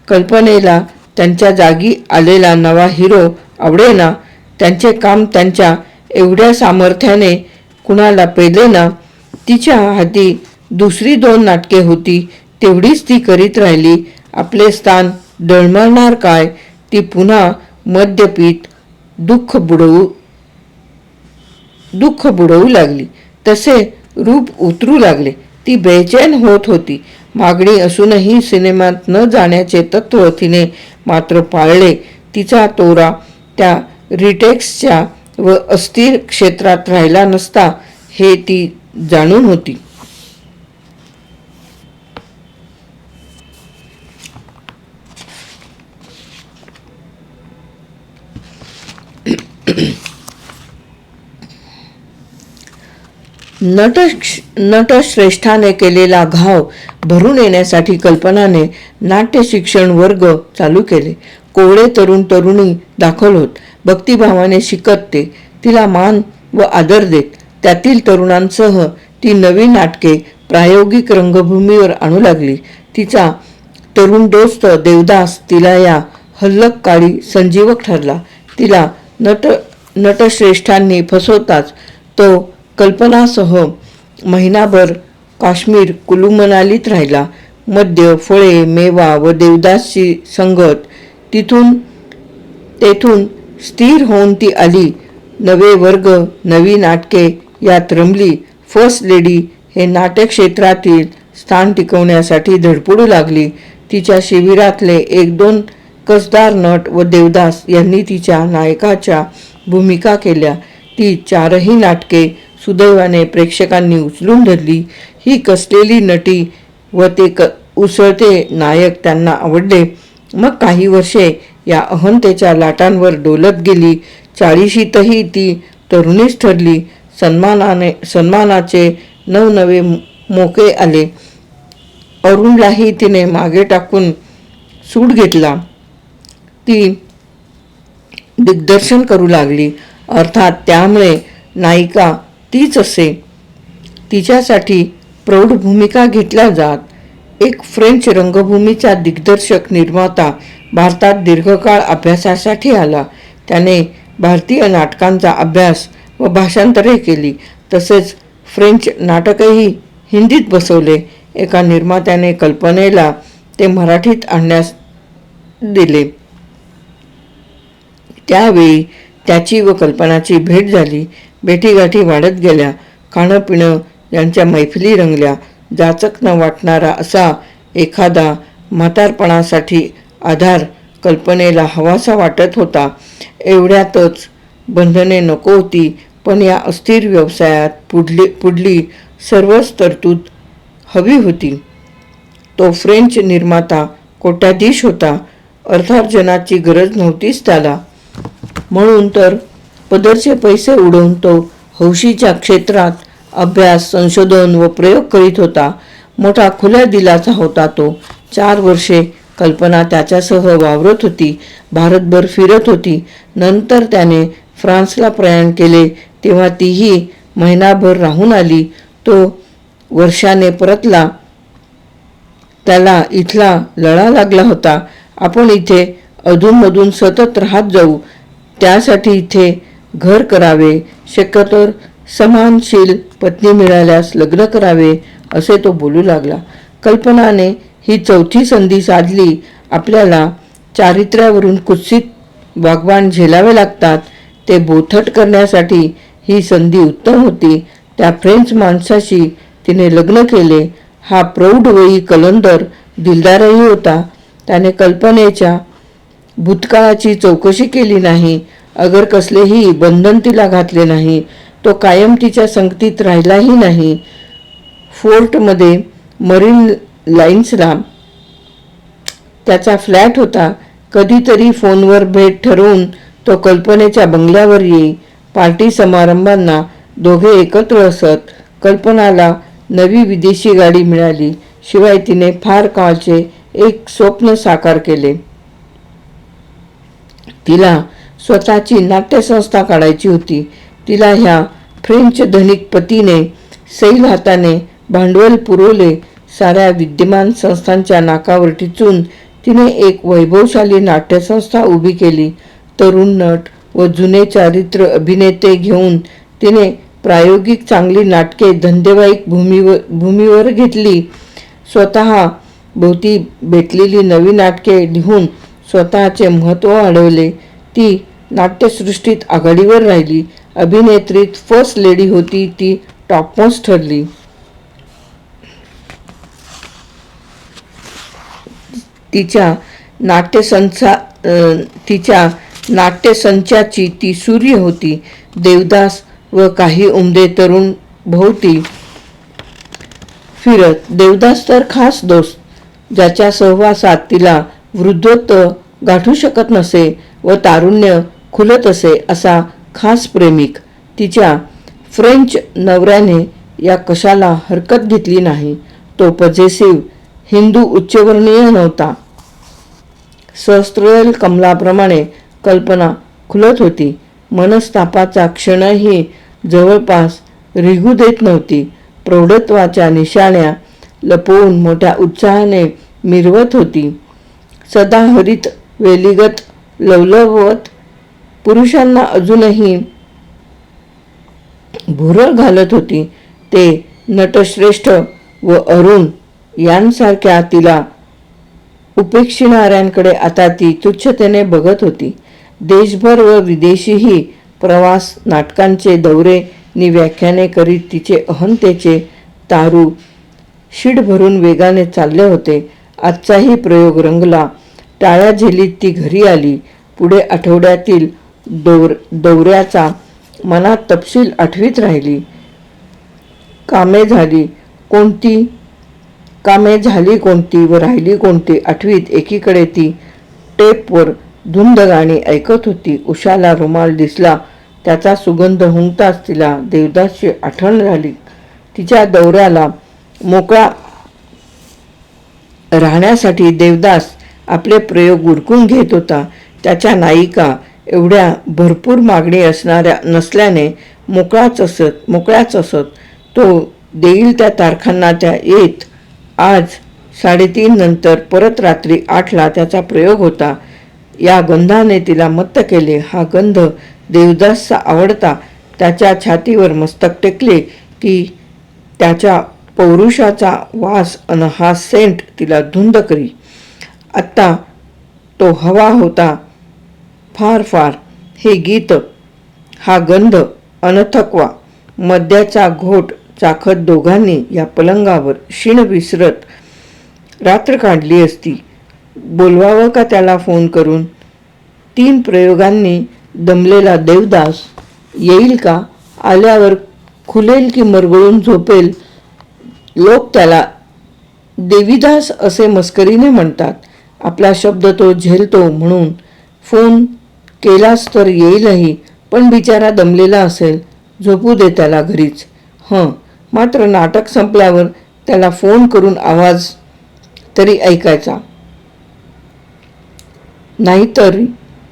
कल्पनेला त्यांच्या जागी आलेला नवा हिरो आवडेना. त्यांचे काम त्यांच्या एवढ्या सामर्थ्याने कुणाला पेलेना. तिच्या हाती 2 नाटके होती. तेवढीच ती करीत राहिली. आपले स्थान डळमळणार काय? ती पुन्हा मद्य पीत दुःख बुडवू लागली. तसे रूप उतरू लागले. ती बेचैन होत होती. मागणी असूनही सिनेमात न जाण्याचे तत्त्व तिने मात्र पाळले. तिचा तोरा त्या रिटेक्सच्या व अस्थिर क्षेत्रात राहिला नसता हे ती जाणून होती. नटश्रेष्ठाने केलेला घाव भरून येण्यासाठी कल्पनाने नाट्य शिक्षण वर्ग चालू केले. कोवळे तरुण तरुणी दाखल होत. भक्तिभावाने शिकत ते तिला मान व आदर देत. त्यातील तरुणांसह ती नवी नाटके प्रायोगिक रंगभूमीवर आणू लागली. तिचा तरुण दोस्त देवदास तिला या हल्लक काळी संजीवक ठरला. तिला नटश्रेष्ठांनी फसवताच तो कल्पनासह महिनाभर काश्मीर कुलू मनालीत राहिला. मद्य, फळे, मेवा व देवदासची संगत तेथून स्थिर होऊन ती आली. नवे वर्ग, नवी नाटके यात रमली. फर्स्ट लेडी हे नाट्यक्षेत्रातील स्थान टिकवण्यासाठी धडपडू लागली. तिच्या शिबिरातले एक दोन कसदार नट व देवदास यांनी तिच्या नायकाच्या भूमिका केल्या. ती चारही नाटके सुदैवाने प्रेक्षकांनी उचलून धरली. ही कसलेली नटी व ते उसळते नायक त्यांना आवडले. मग काही वर्षे या अहंतेच्या लाटांवर डोलत गेली. 40शीतही ती तरुणीच ठरली. सन्मानाचे नवनवे मोके आले. अरुणलाही तिने मागे टाकून सूट घेतला. ती दिग्दर्शन करू लागली. अर्थात त्यामुळे नायिका तीच असे. तिच्यासाठी प्रौढ भूमिका घेतल्या जात. एक फ्रेंच रंगभूमीचा दिग्दर्शक निर्माता भारतात दीर्घकाळ अभ्यासासाठी आला. त्याने भारतीय नाटकांचा अभ्यास व भाषांतरे केली. तसेच फ्रेंच नाटकही हिंदीत बसवले. एका निर्मात्याने कल्पनेला ते मराठीत आणण्यास दिले. त्यावेळी त्याची व कल्पनाची भेट झाली. भेटीगाठी वाढत गेल्या. खाणं पिणं यांच्या मैफिली रंगल्या. जाचक न वाटणारा असा एखादा म्हातारपणासाठी आधार कल्पनेला हवासा वाटत होता. एवढ्यातच बंधने नको होती. पण या अस्थिर व्यवसायात पुढली सर्वच तरतूद हवी होती. तो फ्रेंच निर्माता कोट्याधीश होता. अर्थार्जनाची गरज नव्हतीच त्याला. म्हणून तर पदरचे पैसे उडवून तो हौशीच्या क्षेत्रात अभ्यास, संशोधन व प्रयोग करीत होता. मोठा खुल्या दिलाचा होता तो. 4 वर्षे कल्पना त्याच्यासह वावरत होती. भारतभर फिरत होती. नंतर त्याने फ्रान्सला प्रयाण केले तेव्हा तीही महिनाभर राहून आली. तो वर्षाने परतला. त्याला इथला लळा लागला होता. आपण इथे अधूनमधून सतत राहत जाऊ. त्यासाठी इथे घर करावे. शक्यतोवर समानशील पत्नी मिळाल्यास लग्न करावे असे तो बोलू लागला. कल्पनाने ही चौथी संधी साधली. आपल्याला चारित्र्यावरून कुत्सित वागवान झेलावे लागतात. ते बोथट करण्यासाठी ही संधी उत्तम होती. त्या फ्रेंच माणसाशी तिने लग्न केले. हा प्रौढवयी कलंदर दिलदारही होता. त्याने कल्पनेच्या भूतकाळाची चौकशी केली नाही. अगर कसलेही बंधन तिला घातले नाही. तो कायम तिच्या संगतीत राहिलाही नाही. फोर्टमध्ये मरीन लाईन्सला त्याचा फ्लॅट होता. कधीतरी फोनवर भेट ठरवून तो कल्पनेच्या बंगल्यावर येई. पार्टी समारंभांना दोघे एकत्र असत. कल्पनाला नवी विदेशी गाडी मिळाली. शिवाय तिने फार काळचे एक स्वप्न साकार केले. तिला स्वतःची नाट्यसंस्था काढायची होती. तिला ह्या फ्रेंच धनिक पतीने सैल हाताने भांडवल पुरवले. साऱ्या विद्यमान संस्थांच्या नाकावर टिचून तिने एक वैभवशाली नाट्यसंस्था उभी केली. तरुण नट व जुने चारित्र अभिनेते घेऊन तिने प्रायोगिक चांगली नाटके धंदेवाईक भूमीवर घेतली. स्वतः भोवती बेतलेली नवी नाटके लिहून स्वतःचे महत्त्व वाढवले. ती नाट्यसृष्टीत आघाडीवर राहिली. अभिनेत्रीत फर्स्ट लेडी होती. ती टॉपमोस्ट ठरली. तिच्या नाट्यसंचाची ती सूर्य होती. देवदास व काही उमदे तरुण भोवती फिरत. देवदास तर खास दोस्त, ज्याच्या सहवासात तिला वृद्धत्व गाठू शकत नसे व तारुण्य खुलत असे असा खास प्रेमिक. तिच्या फ्रेंच नवऱ्याने या कशाला हरकत घेतली नाही. तो पजेसिव्ह हिंदू उच्चवर्णीय नव्हता. सहस्त्रदल कमलाप्रमाणे कल्पना खुलत होती. मनस्तापाचा क्षणही जवळपास रिघू देत नव्हती. प्रौढत्वाच्या निशाण्या लपवून मोठ्या उत्साहाने मिरवत होती. सदाहरित वेलीगत लवलवत पुरुषांना अजूनही भुरळ घालत होती. ते नटश्रेष्ठ व अरुण यांसारख्या तिला उपेक्षिणाऱ्यांकडे आता ती तुच्छतेने बघत होती. देशभर व विदेशीही प्रवास, नाटकांचे दौरे नि व्याख्याने करीत तिचे अहंतेचे तारू शीड भरून वेगाने चालले होते. आजचाही प्रयोग रंगला. टाळ्या झेलीत ती घरी आली. पुढे आठवड्यातील दौऱ्याचा मनात तपशील आठवीत राहिली. कामे झाली कोणती व राहिली कोणती आठवीत. एकीकडे ती टेपवर धुंद गाणी ऐकत होती. उषाला रुमाल दिसला. त्याचा सुगंध हुंकताच तिला देवदासची आठवण झाली. तिच्या दौऱ्याला मोकळा राहण्यासाठी देवदास आपले प्रयोग उरकून घेत होता. त्याच्या नायिका एवढ्या भरपूर मागणी असणाऱ्या नसल्याने मोकळ्याच असत. तो देईल त्या तारखांना त्या येत. आज 3:30 नंतर परत रात्री 8ला त्याचा प्रयोग होता. या गंधाने तिला मत्त केले. हा गंध देवदासचा आवडता. त्याच्या छातीवर मस्तक टेकले की त्याच्या पौरुषाचा वास अन हा सेंट तिला धुंद करी. आत्ता तो हवा होता फार फार. हे गीत, हा गंध अनथकवा. मद्याचा घोट चाखत दोघांनी या पलंगावर क्षीण विसरत रात्र काढली असती. बोलवावं का त्याला फोन करून? 3 प्रयोगांनी दमलेला देवदास येईल का? आल्यावर खुलेल की मरगळून झोपेल? लोक त्याला देवीदास असे मस्करीने म्हणतात. आपला शब्द तो झेलतो म्हणून फोन केलास तर येईलही. पण बिचारा दमलेला असेल. झोपू दे त्याला घरीच. मात्र नाटक संपल्यावर त्याला फोन करून आवाज तरी ऐकायचा. नाहीतर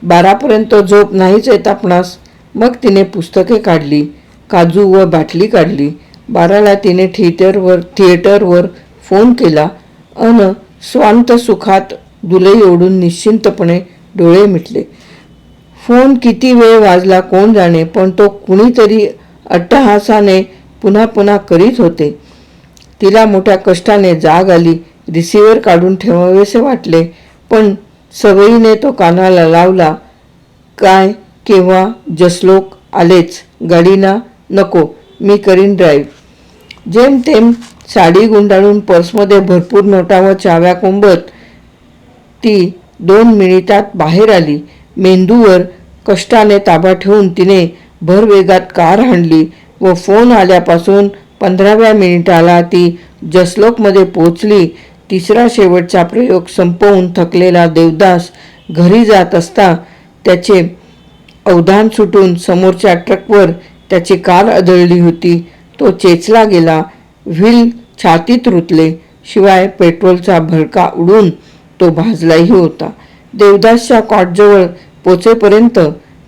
12पर्यंत झोप नाहीच येत आपणास. मग तिने पुस्तके काढली, काजू व बाटली काढली. 12ला तिने थिएटरवर फोन केला अन स्वांत सुखात दुलई ओढून निश्चिंतपणे डोळे मिटले. फोन किती वेळ वाजला कोण जाणे, पण तो कुणीतरी अट्टहासाने पुन्हा पुन्हा करीत होते. तिला मोठ्या कष्टाने जाग आली. रिसिव्हर काढून ठेवावेसे वाटले, पण सवयीने तो कानाला लावला. काय, केव्हा? जसलोक आलेच. गाडीना? नको, मी करीन ड्राईव्ह. जेमतेम साडी गुंडाळून पर्समध्ये भरपूर नोटा व चाव्या कोंबत ती 2 मिनिटात बाहेर आली. मेंदूवर कष्टाने ताबा ठेवून तिने भरवेगात कार हाणली व फोन आल्यापासून 15व्या मिनिटाला ती जसलोकमध्ये पोचली. 3रा शेवटचा प्रयोग संपवून थकलेला देवदास घरी जात असता त्याचे अवधान सुटून समोरच्या ट्रकवर त्याची कार आदळली होती. तो चेचला गेला. व्हील छातीत रुतले. शिवाय पेट्रोलचा भडका उडून तो भाजलाही होता. देवदासच्या कॉटजवळ पोचेपर्यंत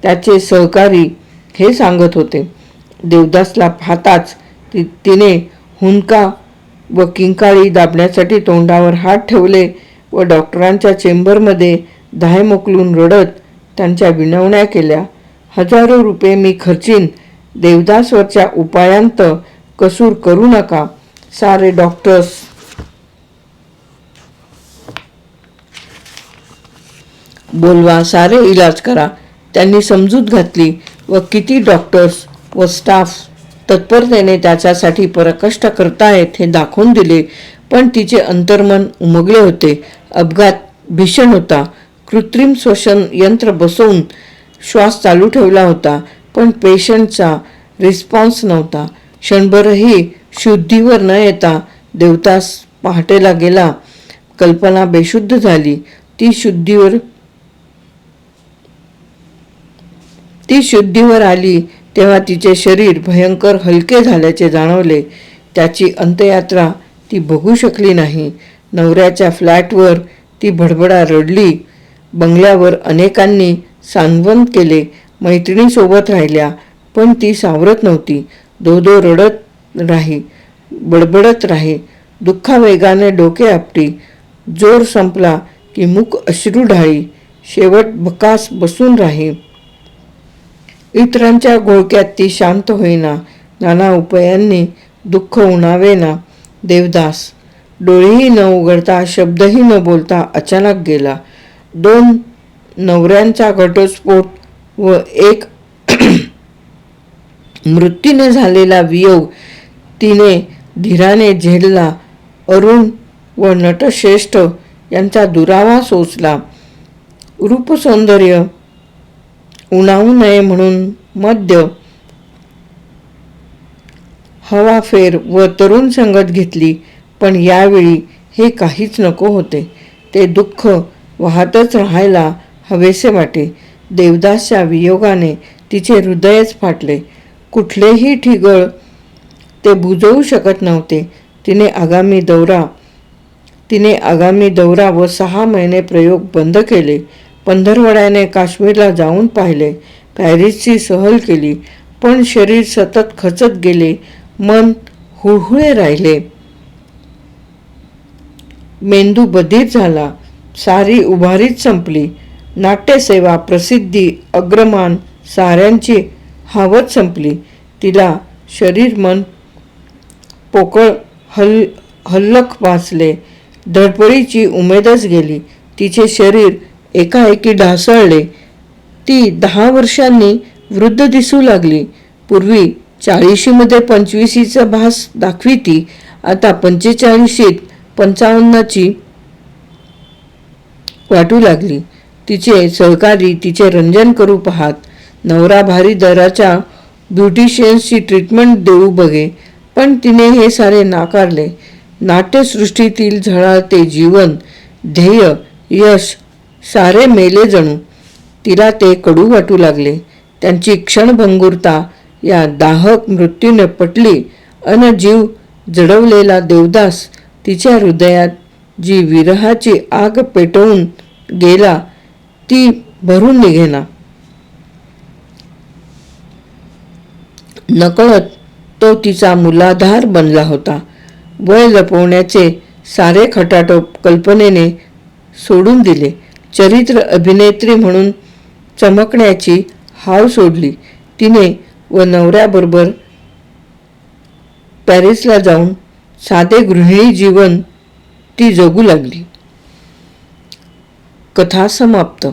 त्याचे सहकारी हे सांगत होते. देवदासला पाहताच तिने हुंदका व किंकाळी दाबण्यासाठी तोंडावर हात ठेवले व डॉक्टरांच्या चेंबरमध्ये धाय मोकलून रडत त्यांच्या विनवण्या केल्या. 1000 रुपये मी खर्चीन. देवदासवरच्या उपायांत कसूर करू नका. सारे डॉक्टर्स बोलवा, सारे इलाज करा. त्यांनी समजूत घातली व किती डॉक्टर्स व स्टाफ तत्परतेने त्याच्यासाठी परकष्ट करतायत हे दाखवून दिले. पण तिचे अंतर्मन उमगले होते. अपघात भीषण होता. कृत्रिम श्वसन यंत्र बसवून श्वास चालू ठेवला होता, पण पेशंटचा रिस्पॉन्स नव्हता. क्षणभरही शुद्धीवर न येता देवदास पहाटेला गेला. कल्पना बेशुद्ध झाली. ती शुद्धीवर आली तेव्हा तिचे शरीर भयंकर हलके झाल्याचे जाणवले. त्याची अंत्ययात्रा ती बघू शकली नाही. नवऱ्याच्या फ्लॅटवर ती भडभडा रडली. बंगल्यावर अनेकांनी सांत्वन केले. मैत्रिणीसोबत राहिल्या, पण ती सावरत नव्हती. धो रडत राही, बडबडत राही. दुःखावेगाने डोके आपटी. जोर संपला की मुख अश्रू ढाळी. शेवट भकास बसून राही. इतरांच्या घोळक्यात ती शांत होईना. नाना उपायांनी दुःख उणावेना. देवदास डोळेही न उघडता, शब्दही न बोलता अचानक गेला. 2 नवऱ्यांचा घटस्फोट व एक मृत्यूने झालेला वियोग तिने धीराने झेलला. अरुण व नटश्रेष्ठ यांचा दुरावा सोसला. रूपसौंदर्य उणावू नये म्हणून मद्य, हवाफेर व तरुण संगत घेतली, पण यावेळी हे काहीच नको होते. ते दुःख वाहतच राहायला हवेसे वाटे. देवदासच्या वियोगाने तिचे हृदयच फाटले. कुठलेही ठिगळ ते बुजवू शकत नव्हते. तिने आगामी दौरा व 6 महिने प्रयोग बंद केले. पंधरवड्याने काश्मीरला जाऊन पाहिले. पॅरिसची सहल केली, पण शरीर सतत खचत गेले. मन हुळहुळे राहिले. मेंदू बधीर झाला. सारी उभारीच संपली. नाट्यसेवा, प्रसिद्धी, अग्रमान साऱ्यांची हावच संपली. तिला शरीर मन पोकळ हल्लक वाचले. धडपडीची उमेदच गेली. तिचे शरीर एकाएकी ढासळले. ती 10 वर्षांनी वृद्ध दिसू लागली. पूर्वी 40मध्ये 25चा भास दाखविती, आता 45त 55ची वाटू लागली. तिचे सहकारी तिचे रंजन करू पाहात. नवरा भारी दराच्या ब्युटिशियन्सची ट्रीटमेंट देऊ बघे, पण तिने हे सारे नाकारले. नाट्यसृष्टीतील झळाळते जीवन, ध्येय, यश सारे मेले जणू. तिला ते कडू वाटू लागले. त्यांची क्षणभंगुरता या दाहक मृत्यूने पटली. अन जीव जडवलेला देवदास तिच्या हृदयात जी विरहाची आग पेटवून गेला ती भरून निघेना. नकळत तो तिचा मूलाधार बनला होता. वय लपवण्याचे सारे खटाटोप कल्पनेने सोडून दिले. चरित्र अभिनेत्री म्हणून चमकण्याची हाव सोडली. तिने व नवऱ्याबरोबर पॅरिसला जाऊन साधे गृहिणी जीवन ती जगू लागली. कथा समाप्त.